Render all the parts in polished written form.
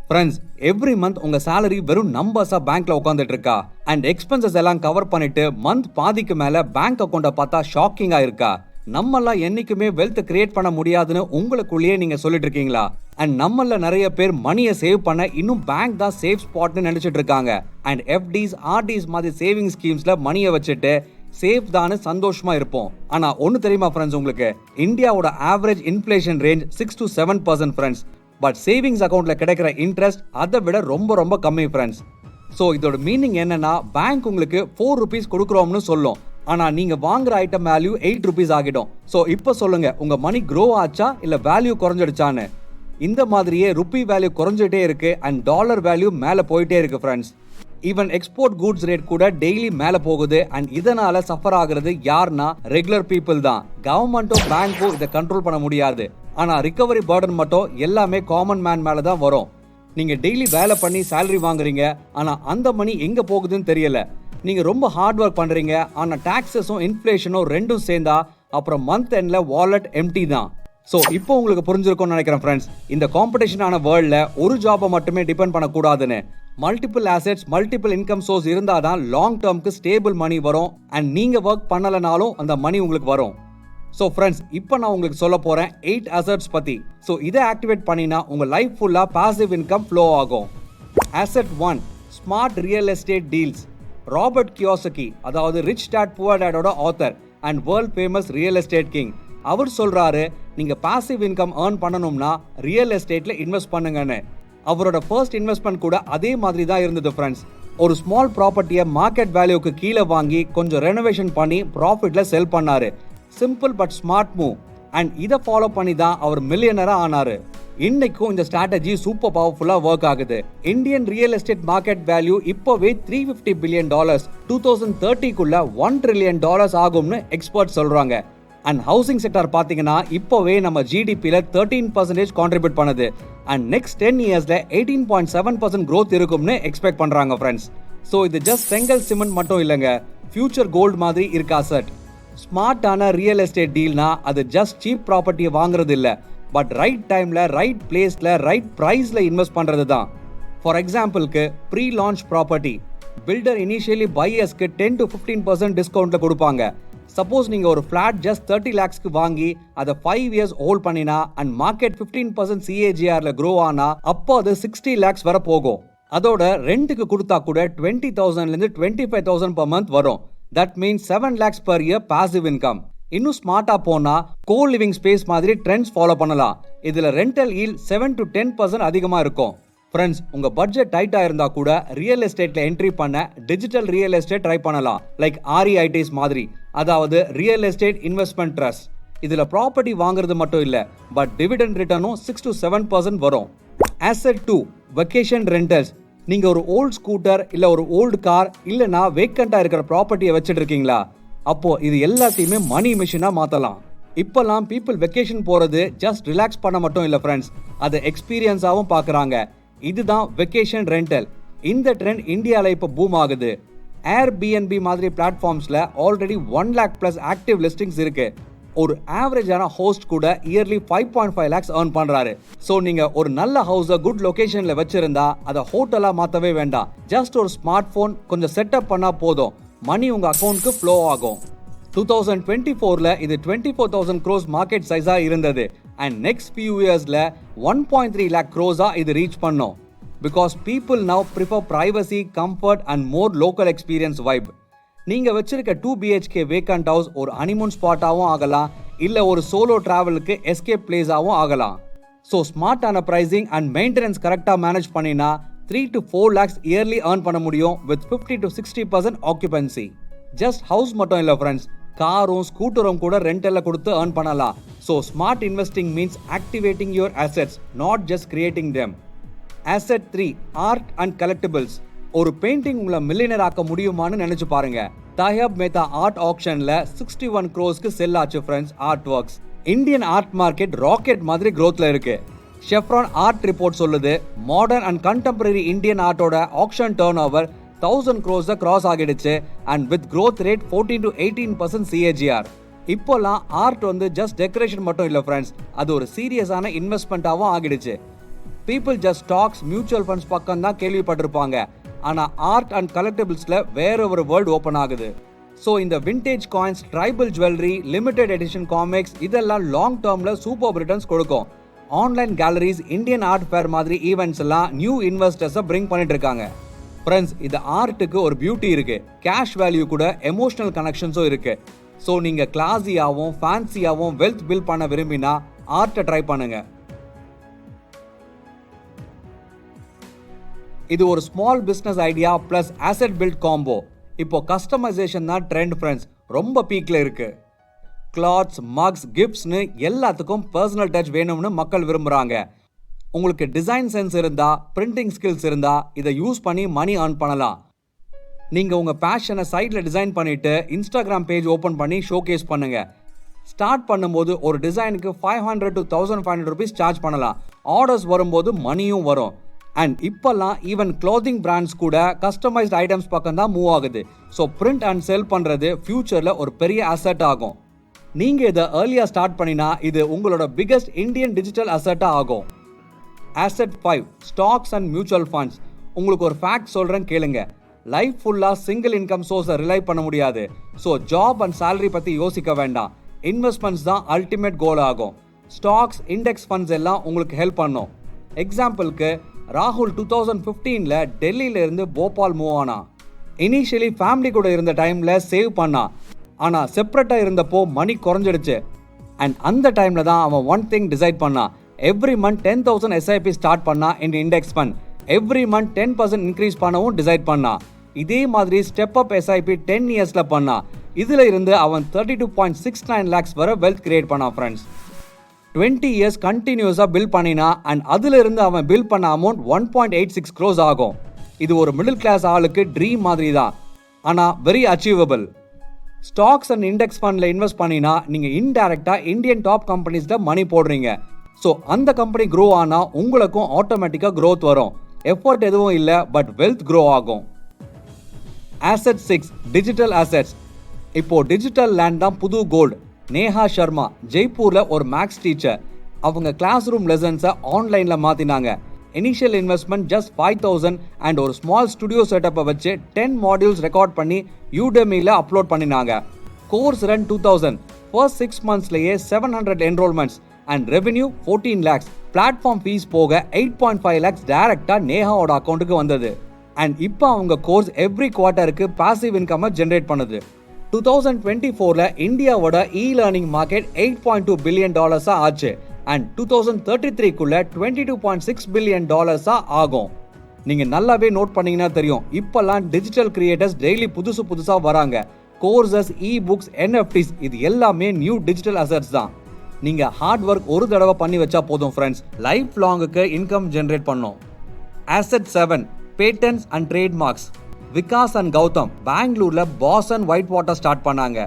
Friends, every month உங்க salary வெறும் நம்பர்ஸா பேங்க்ல உட்காந்துட்டு இருக்கா அண்ட் எக்ஸ்பென்சஸ் எல்லாம் கவர் பண்ணிட்டு மந்த் பாதிக்கு மேல பேங்க் அக்கௌண்ட்டை பார்த்தா ஷாக்கிங்கா இருக்கா? நம்மெல்லாம் என்னைக்குமே வெல்த் கிரியேட் பண்ண முடியாதுன்னு உங்களுக்குள்ளேயே நீங்க சொல்லிட்டு இருக்கீங்களா? அண்ட் நம்மள நிறைய பேர் மணியை சேவ் பண்ண இன்னும் பேங்க் தான் சேஃப் ஸ்பாட்னு நினைச்சிட்டு இருக்காங்க. அண்ட் எஃப்டிஸ் ஆர்டிஸ் மாதிரி சேவிங் ஸ்கீம்ஸ்ல மணியை வச்சுட்டு சேஃப் தானு சந்தோஷமா இருப்போம். ஆனா ஒன்னு தெரியுமா ஃப்ரெண்ட்ஸ், உங்களுக்கு இந்தியாவோட average inflation range 6 to 7% friends. But savings அக்கௌண்ட்ல கிடைக்கிற இன்ட்ரெஸ்ட் அதை விட ரொம்ப ரொம்ப கம்மி ஃப்ரெண்ட்ஸ். ஸோ இதோட மீனிங் என்னன்னா, பேங்க் உங்களுக்கு 4 rupees கொடுக்குறோம்னு சொல்லும், ஆனா நீங்க வாங்குற ஐட்டம் வேல்யூ 8 rupees ஆகிடும். ஸோ இப்போ சொல்லுங்க, உங்க மணி க்ரோ ஆச்சா இல்ல வேல்யூ குறைஞ்சிடுச்சான்னு? இந்த மாதிரியே ருப்பி வேல்யூ குறைஞ்சிட்டே இருக்கு அண்ட் டாலர் வேல்யூ மேல போயிட்டே இருக்கு friends. Even export goods rate கூட டெய்லி மேல போகுது அண்ட் இதனால சஃபர் ஆகுறது யாருன்னா ரெகுலர் பீப்புள் தான். கவர்மெண்ட்டோ பேங்கோ இதை கண்ட்ரோல் பண்ண முடியாது. ஆனா ரிகவரி பர்டன் மட்டும் எல்லாமே காமன் மேன் மேல தான் வரும். நீங்க டெய்லி வேலை பண்ணி சேலரி வாங்குறீங்க, ஆனா அந்த மணி எங்க போகுதுன்னு தெரியல. நீங்க ரொம்ப ஹார்ட் ஒர்க் பண்றீங்க, ஆனா டாக்ஸஸும் இன்ஃப்ளேஷனும் ரெண்டும் சேர்ந்தா அப்புறம் மந்த் எண்ட்ல வாலெட் எம்டி தான். ஸோ இப்போ உங்களுக்கு புரிஞ்சிருக்கும்னு நினைக்கிறேன் ஃப்ரெண்ட்ஸ், இந்த காம்படிஷனான வேர்ல்ட்ல ஒரு ஜாபை மட்டுமே டிபெண்ட் பண்ணக்கூடாதுன்னு. Multiple assets, multiple income source இருந்தால் தான் லாங் டேர்ம்க்கு ஸ்டேபிள் மணி வரும் அண்ட் நீங்க ஒர்க் பண்ணலனாலும் அந்த மணி உங்களுக்கு வரும். ஸோ ஃப்ரெண்ட்ஸ், இப்போ நான் உங்களுக்கு சொல்ல போறேன் 8 அசெட்ஸ் பத்தி. ஸோ இதை ஆக்டிவேட் பண்ணினா உங்க லைஃப் ஃபுல்லா பாசிவ் இன்கம் ஃப்ளோ ஆகும். Asset 1, smart real estate deals. Robert Kiyosaki, அதாவது ரிச் டாட் புவர் டாடோட author and world famous real estate king, அவர் சொல்றாரு, நீங்க பாசிவ் இன்கம் ஏர்ன் பண்ணணும்னா ரியல் எஸ்டேட்ல இன்வெஸ்ட் பண்ணுங்கன்னு. அவரோட ஃபர்ஸ்ட் இன்வெஸ்ட்மெண்ட் கூட அதே மாதிரி தான் இருந்தது ஃப்ரெண்ட்ஸ். ஒரு ஸ்மால் ப்ராப்பர்ட்டியை மார்க்கெட் வேல்யூக்கு கீழே வாங்கி கொஞ்சம் ரெனோவேஷன் பண்ணி ப்ராஃபிட்ல செல் பண்ணாரு. Simple but smart move and இதை ஃபாலோ பண்ணி தான் அவர் மில்லியனரா ஆனாரு. இன்னைக்கும் இந்த ஸ்ட்ராட்டஜி சூப்பர் பவர்ஃபுல்லா ஒர்க் ஆகுது. Indian real estate market value இப்போவே $350 billion, 2030க்குள்ள $1 trillion ஆகும்னு எக்ஸ்பர்ட் சொல்றாங்க. அண்ட் ஹவுசிங் செக்டார் பார்த்தீங்கன்னா இப்போவே நம்ம ஜிடிபியில் 13% கான்ட்ரிபியூட் பண்ணுது அண்ட் நெக்ஸ்ட் 10 இயர்ஸ்ல 18.7% growth இருக்கும்னு எக்ஸ்பெக்ட் பண்றாங்க ஃப்ரெண்ட்ஸ். ஸோ இது ஜஸ்ட் செங்கல் சிமெண்ட் மட்டும் இல்லைங்க, ஃபியூச்சர் கோல்டு மாதிரி இருக்க அசெட். ஸ்மார்ட்டான ரியல் எஸ்டேட் டீல்னா அது ஜஸ்ட் சீப் ப்ராப்பர்ட்டியை வாங்குறது இல்லை, பட் ரைட் டைம்ல ரைட் பிளேஸ்ல ரைட் பிரைஸ்ல இன்வெஸ்ட் பண்றது தான். ஃபார் எக்ஸாம்பிளுக்கு pre launch property, builder initially பையர்ஸ்க்கு 10 to 15% டிஸ்கவுண்ட்ல கொடுப்பாங்க. சப்போஸ் நீங்க ஒரு ஃபிளாட் ஜஸ்ட் 30 lakhsக்கு வாங்கி அதை 5 years ஹோல்ட் பண்ணினா அண்ட் மார்க்கெட் 15% CAGRல க்ரோ ஆனா அப்போ அது 60 lakhs வர போகும். அதோட ரெண்டுக்கு கொடுத்தா கூட 20,000லேருந்து 25,000 per month வரும். That means 7 lakhs per year passive income. இன்னும் ஸ்மார்ட்டா போனா கோ லிவிங் ஸ்பேஸ் மாதிரி ட்ரெண்ட்ஸ் ஃபாலோ பண்ணலாம். இதுல ரெண்டல் ஈல்ட் 7 to 10% அதிகமா இருக்கும். ஃப்ரெண்ட்ஸ், உங்க பட்ஜெட் டைட்டா இருந்தா கூட ரியல் எஸ்டேட்ல என்ட்ரி பண்ண டிஜிட்டல் ரியல் எஸ்டேட் ட்ரை பண்ணலாம். லைக் REITs மாதிரி, அதாவது ரியல் எஸ்டேட் இன்வெஸ்ட்மெண்ட் ட்ரஸ்ட். இதுல ப்ராப்பர்ட்டி வாங்குறது மட்டும் இல்ல, பட் டிவிடெண்ட் ரிட்டர்னும் 6 to 7% வரும். Asset 2, vacation rentals. நீங்க ஒரு ஓல்ட் ஸ்கூட்டர் இல்ல ஒரு ஓல்டு கார் இல்லனா வேக்கண்டா இருக்கிற ப்ராப்பர்ட்டியை வச்சுட்டு இருக்கீங்களா? அப்போ இது எல்லாத்தையுமே மணி மிஷினா மாத்தலாம். இப்பெல்லாம் பீப்புள் வெக்கேஷன் போறது ஜஸ்ட் ரிலாக்ஸ் பண்ண மட்டும் இல்ல ஃப்ரெண்ட்ஸ், அதை எக்ஸ்பீரியன்ஸாவும் பாக்குறாங்க. இதுதான் வெக்கேஷன் ரெண்டல். இந்த ட்ரெண்ட் இந்தியால இப்ப பூம் ஆகுது. Airbnb மாதிரி பிளாட்ஃபார்ம்ஸ்ல already 1 lakh plus active listings இருக்கு. ஒரு ஆவரேஜான ஹோஸ்ட் கூட இயர்லி 5.5 lakhs earn பண்றாரு. சோ நீங்க ஒரு நல்ல ஹவுஸை குட் லொகேஷன்ல வச்சிருந்தா அதை ஹோட்டலா மாத்தவே வேண்டாம். ஜஸ்ட் ஒரு ஸ்மார்ட் போன் கொஞ்சம் செட்டப் பண்ணா போதும், மணி உங்க அக்கௌண்ட்க்கு ஃப்ளோ ஆகும். 2024ல இது 24,000 crores மார்க்கெட் சைஸா இருந்தது அண்ட் நெக்ஸ்ட் ஃபியூ இயர்ஸ்ல 1.3 lakh crores இது ரீச் பண்ணும். Because people now prefer privacy, comfort and more local experience vibe. நீங்க வச்சிருக்க 2 BHK வேக்கண்ட் ஹவுஸ் ஒரு ஹனிமூன் ஸ்பாட்டாவும் ஆகலாம், இல்ல ஒரு சோலோ டிராவலுக்கு எஸ்கேப் பிளேஸாவும் ஆகலாம். ஸோ ஸ்மார்ட்டான பிரைசிங் அண்ட் மெயின்டெனன்ஸ் கரெக்டா மேனேஜ் பண்ணினா 3 to 4 lakhs இயர்லி earn பண்ண முடியும் with 50 to 60% occupancy. Just house மட்டும் இல்ல ஃப்ரெண்ட்ஸ், காரும் ஸ்கூட்டரும் கூட ரெண்டல்ல கொடுத்து earn பண்ணலாம். So smart investing means activating your assets, not just creating them. Asset 3, art and collectibles. ஒரு பெயிண்டிங் உங்களை மில்லியனர் ஆக்க முடியுமான்னு நினைச்சு பாருங்க. தாஹிப் மேத்தா ஆர்ட் ஆக்ஷன்ல 61 crores செல் ஆச்சு friends. Art works Indian art market rocket மாதிரி growthல இருக்கு. ஷெஃப்ரான் ஆர்ட் ரிப்போர்ட் சொல்லுது, மாடர்ன் அண்ட் கண்டெம்பரரி இந்தியன் ஆர்ட்டோட auction turn over 1000 crores cross ஆகிடுச்சு and with growth rate 14 to 18% CAGR. இப்போலாம் ஆர்ட் ஜஸ்ட் டெக்கரேஷன் மட்டும் இல்ல ஃப்ரெண்ட்ஸ், அது ஒரு சீரியஸான இன்வெஸ்ட்மெண்ட்டாவும் ஆகிடுச்சு. People just stocks mutual funds பக்கம் தான் கேள்விப்பட்டிருப்பாங்க. ஆனா ஆர்ட் அண்ட் கலெக்டிபிள்ஸ்ல வேற ஒரு வேர்ல்ட் ஓபன் ஆகுது. ஸோ இந்த vintage coins, tribal jewellery, limited edition comics இதெல்லாம் லாங் டேர்ம்ல சூப்பர் ரிட்டர்ன்ஸ் கொடுக்கும். Online galleries, Indian art fair மாதிரி ஈவெண்ட்ஸ் எல்லாம் நியூ இன்வெஸ்டர்ஸை பிரிங் பண்ணிட்டு இருக்காங்க. ஃப்ரெண்ட்ஸ், இது ஆர்ட்டுக்கு ஒரு பியூட்டி இருக்கு, கேஷ் வேல்யூ கூட எமோஷனல் கனெக்ஷன்ஸும் இருக்கு. ஸோ நீங்க கிளாஸியாவும் ஃபேன்சியாவும் வெல்த் பில்ட் பண்ண விரும்பினா ஆர்ட்டை ட்ரை பண்ணுங்க. இது ஒரு small business idea plus asset build combo. இப்போ கஸ்டமைசேஷன் தான் ட்ரெண்ட் ஃப்ரெண்ட்ஸ், ரொம்ப பீக்ல இருக்கு. கிளாத்ஸ், மக்ஸ், கிஃப்ட்ஸ்னு எல்லாத்துக்கும் பர்சனல் டச் வேணும்னு மக்கள் விரும்புறாங்க. உங்களுக்கு டிசைன் சென்ஸ் இருந்தா, பிரிண்டிங் ஸ்கில்ஸ் இருந்தா இதை யூஸ் பண்ணி மணி earn பண்ணலாம். நீங்க உங்க பேஷனை சைட்ல டிசைன் பண்ணிட்டு இன்ஸ்டாகிராம் பேஜ் ஓபன் பண்ணி ஷோகேஸ் பண்ணுங்க. ஸ்டார்ட் பண்ணும்போது ஒரு டிசைனுக்கு 500 to 1500 rupees சார்ஜ் பண்ணலாம். ஆர்டர்ஸ் வரும்போது மணியும் வரும். அண்ட் இப்பெல்லாம் ஈவன் க்ளோதிங் பிராண்ட்ஸ் கூட கஸ்டமைஸ்ட் ஐட்டம்ஸ் பக்கம் தான் மூவ் ஆகுது. ஸோ பிரிண்ட் அண்ட் செல் பண்றது ஃபியூச்சர்ல ஒரு பெரிய அசெட் ஆகும். நீங்க இதை ஏர்லியா ஸ்டார்ட் பண்ணினா இது உங்களோட பிகெஸ்ட் இந்தியன் டிஜிட்டல் அசெட்டா ஆகும். Asset 5, stocks and mutual funds. உங்களுக்கு ஒரு ஃபேக்ட் சொல்றேன் கேளுங்க. லைஃப் ஃபுல்லா சிங்கிள் இன்கம் சோர்ஸை ரிலை பண்ண முடியாது. ஸோ ஜாப் அண்ட் சேலரி பத்தி யோசிக்க வேண்டாம். இன்வெஸ்ட்மெண்ட்ஸ் தான் அல்டிமேட் கோல் ஆகும். ஸ்டாக்ஸ், இண்டெக்ஸ் ஃபண்ட்ஸ் எல்லாம் உங்களுக்கு ஹெல்ப் பண்ணும். எக்ஸாம்பிளுக்கு ராகுல் 2015ல டெல்லியில இருந்து போபால் மூவ் ஆனா. இனிஷியலி ஃபேமிலி கூட இருந்த டைம்ல சேவ் பண்ணா. ஆனா செப்பரேட்டா இருந்தப்போ மணி குறைஞ்சிடுச்சு. அண்ட் அந்த டைம்ல தான் அவன் ஒன் திங் டிசைட் பண்ணா. எவ்ரி மந்த் 10,000 SIP ஸ்டார்ட் பண்ணா in index fund. Every month 10% increase பண்ணவும் டிசைட் பண்ணா. இதே மாதிரி ஸ்டெப் அப் SIP 10 இயர்ஸ்ல பண்ணா. இதுல இருந்து அவன் 32.69 lakhs வரை வெல்த் கிரியேட் பண்ணா ஃப்ரெண்ட்ஸ். 20 இயர்ஸ் கண்டினியூஸா பில் பண்ணினா அண்ட் அதுல இருந்து அவன் பில் பண்ண அமௌண்ட் 1.86 crores ஆகும். இது ஒரு மிடில் கிளாஸ் ஆளுக்கு ட்ரீம் மாதிரி தான், ஆனா very achievable. Stocks and index ஃபண்ட்ல இன்வெஸ்ட் பண்ணினா நீங்க இன்டைரக்டா இந்தியன் டாப் கம்பெனிஸ்ல மணி போடுறீங்க. ஸோ அந்த கம்பெனி க்ரோ ஆனா உங்களுக்கும் ஆட்டோமேட்டிக்கா growth வரும். எஃபர்ட் எதுவும் இல்லை, பட் வெல்த் க்ரோ ஆகும். Asset 6, digital assets. இப்போ டிஜிட்டல் லேண்ட் தான் புது கோல்டு. நேஹா சர்மா ஜெய்ப்பூர்ல ஒரு மேக்ஸ் டீச்சர். அவங்க கிளாஸ் ரூம் லெசன்ஸை ஆன்லைன்ல மாத்தினாங்க. இனிஷியல் இன்வெஸ்ட்மெண்ட் ஜஸ்ட் 5,000 அண்ட் ஒரு ஸ்மால் ஸ்டுடியோ செட்டப்பை வச்சு 10 மாடியூல்ஸ் ரெக்கார்ட் பண்ணி யூடெமில அப்லோட் பண்ணினாங்க. Course run 2000. First 6 monthsலயே 700 enrolments and revenue 14 lakhs. Platform fees போக 8.5 lakhs டைரக்டா நேஹாவோட அக்கௌண்ட்டுக்கு வந்தது. அண்ட் இப்போ அவங்க கோர்ஸ் எவ்ரி குவார்ட்டருக்கு பாசிவ் இன்கம் ஜென்ரேட் பண்ணுது. 2024ல இந்தியாவோட லேர்னிங் மார்க்கெட் $8.2 billion ஆச்சு. அண்ட் 2033க்குள்ள $22.6 billion ஆகும். நீங்க நல்லாவே நோட் பண்ணீங்கன்னா தெரியும், இப்பெல்லாம் டிஜிட்டல் கிரியேட்டர்ஸ் டெய்லி புதுசா வராங்க. கோர்சஸ், இ-புக்ஸ், NFTs இது எல்லாமே நியூ டிஜிட்டல் அசெட்ஸ் தான். நீங்க ஹார்ட் ஒர்க் ஒரு தடவை பண்ணி வச்சா போதும் ஃப்ரெண்ட்ஸ், லைஃப் லாங்குக்கு இன்கம் ஜென்ரேட் பண்ணும். Asset 7, patents and trademarks. Vikas and Gautam பெங்களூர்ல பாசன் ஒயிட் வாட்டர் ஸ்டார்ட் பண்ணாங்க.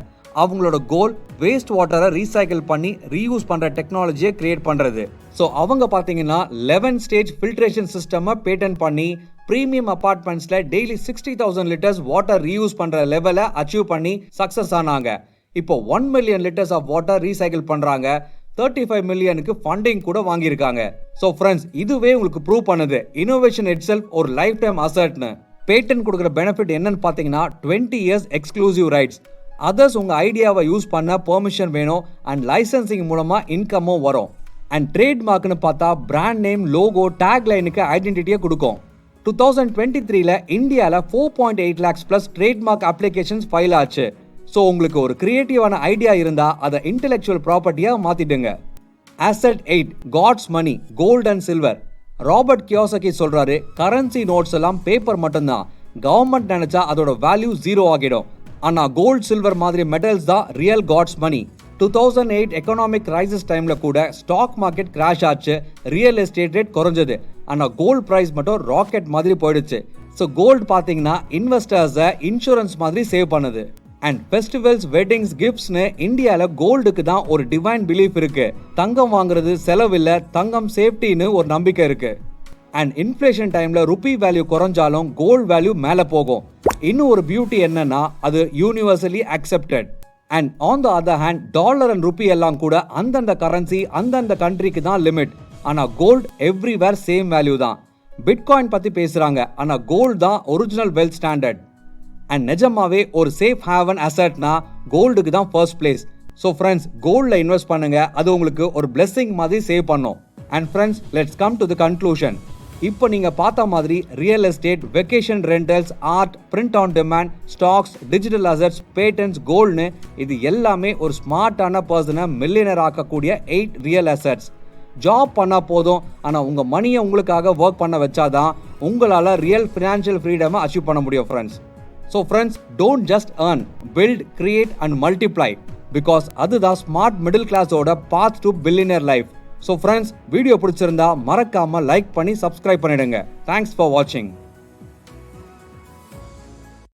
அவங்களோட கோல் வேஸ்ட் வாட்டரை ரீசைக்கிள் பண்ணி ரீயூஸ் பண்ற டெக்னாலஜியை கிரியேட் பண்றது. ஸோ அவங்க பார்த்தீங்கன்னா 11 ஸ்டேஜ் ஃபில்ட்ரேஷன் சிஸ்டமை பேட்டன் பண்ணி பிரீமியம் அபார்ட்மெண்ட்ஸ்ல டெய்லி 60,000 லிட்டர்ஸ் வாட்டர் ரீயூஸ் பண்ற லெவலை அச்சீவ் பண்ணி சக்சஸ் ஆனாங்க. இப்போ 1 million liters of water recycle பண்றாங்க. 35 million ஃபண்டிங் கூட வாங்கியிருக்காங்க. ஸோ ஃப்ரெண்ட்ஸ், இதுவே உங்களுக்கு ப்ரூவ் பண்ணுது இனோவேஷன் இட் செல்ஃப் ஒரு லைஃப் டைம் அசெட்னு. பேட்டன் கொடுக்குற பெனிஃபிட் என்னன்னு பார்த்தீங்கன்னா 20 years எக்ஸ்க்ளூசிவ் ரைட்ஸ். அதர்ஸ் உங்க ஐடியாவை யூஸ் பண்ண பெர்மிஷன் வேணும் அண்ட் லைசன்சிங் மூலமா இன்கமும் வரும். அண்ட் ட்ரேட்மார்க்னு பார்த்தா பிராண்ட் நேம், லோகோ, டேக் லைனுக்கு ஐடென்டிட்டியை கொடுக்கும். 2023ல இந்தியாவில் 4.8 lakhs plus trademark applications file ஆச்சு. ஸோ உங்களுக்கு ஒரு கிரியேட்டிவான ஐடியா இருந்தா அதை இன்டெலெக்சுவல் ப்ராப்பர்ட்டியா மாத்திடுங்க. Asset 8, God's money, gold and silver. Robert Kiyosaki சொல்றாரு, கரன்சி நோட்ஸ் எல்லாம் பேப்பர் மட்டும்தான். கவர்மெண்ட் நினைச்சா அதோட வேல்யூ 0 ஆகிடும். ஆனா கோல்ட், சில்வர் மாதிரி மெட்டல்ஸ் தான் real God's money. 2008 economic crisis டைம்ல கூட ஸ்டாக் மார்க்கெட் கிராஷ் ஆச்சு, ரியல் எஸ்டேட் ரேட் குறைஞ்சது. ஆனா கோல்ட் பிரைஸ் மட்டும் ராக்கெட் மாதிரி போயிடுச்சு. ஸோ கோல்ட் பார்த்தீங்கன்னா இன்வெஸ்டர்ஸை இன்சூரன்ஸ் மாதிரி சேவ் பண்ணுது. அண்ட் ஃபெஸ்டிவல்ஸ், வெட்டிங்ஸ், கிஃப்ட்ஸ்னு இந்தியாவில் கோல்டுக்கு தான் ஒரு டிவைன் பிலீஃப் இருக்கு. தங்கம் வாங்குறது செலவில்லை, தங்கம் சேஃப்டின்னு ஒரு நம்பிக்கை இருக்கு. அண்ட் இன்ஃப்ளேஷன் டைம்ல ருபி வேல்யூ குறைஞ்சாலும் கோல்ட் வேல்யூ மேலே போகும். இன்னும் ஒரு பியூட்டி என்னன்னா அது universally accepted. And on the other hand dollar and rupee எல்லாம் கூட அந்தந்த கரன்சி, அந்தந்த கண்ட்ரிக்கு தான் லிமிட். ஆனா கோல்ட் எவ்ரிவேர் சேம் வேல்யூ தான். பிட்காயின் பத்தி பேசுறாங்க, ஆனா கோல்ட் தான் ஒரிஜினல் வெல்த் ஸ்டாண்டர்ட். அண்ட் நிஜமாவே ஒரு சேஃப் ஹேவன் அசெட்னா கோல்டுக்கு தான் ஃபர்ஸ்ட் பிளேஸ். ஸோ ஃப்ரெண்ட்ஸ், கோல்டில் இன்வெஸ்ட் பண்ணுங்க, அது உங்களுக்கு ஒரு பிளெஸிங் மாதிரி சேவ் பண்ணும். And friends, let's come to the conclusion. இப்போ நீங்கள் பார்த்த மாதிரி real estate, vacation rentals, art, print on demand, stocks, digital assets, patents, கோல்டுன்னு இது எல்லாமே ஒரு ஸ்மார்ட்டான பர்சனை மில்லியனர் ஆக்கக்கூடிய 8 ரியல் அசெட்ஸ். ஜாப் பண்ணால் போதும், ஆனால் உங்கள் மணியை உங்களுக்காக ஒர்க் பண்ண வச்சாதான் உங்களால் ரியல் ஃபினான்ஷியல் ஃப்ரீடமை அச்சீவ் பண்ண முடியும் friends. So friends, don't just earn, build, create and multiply. Because அதுதான் ஸ்மார்ட் மிடில் கிளாஸோட path to billionaire life. So friends, video பிடிச்சிருந்தா மறக்காம லைக் பண்ணி சப்ஸ்கிரைப் பண்ணிடுங்க. தேங்க்ஸ் ஃபார் வாட்சிங்.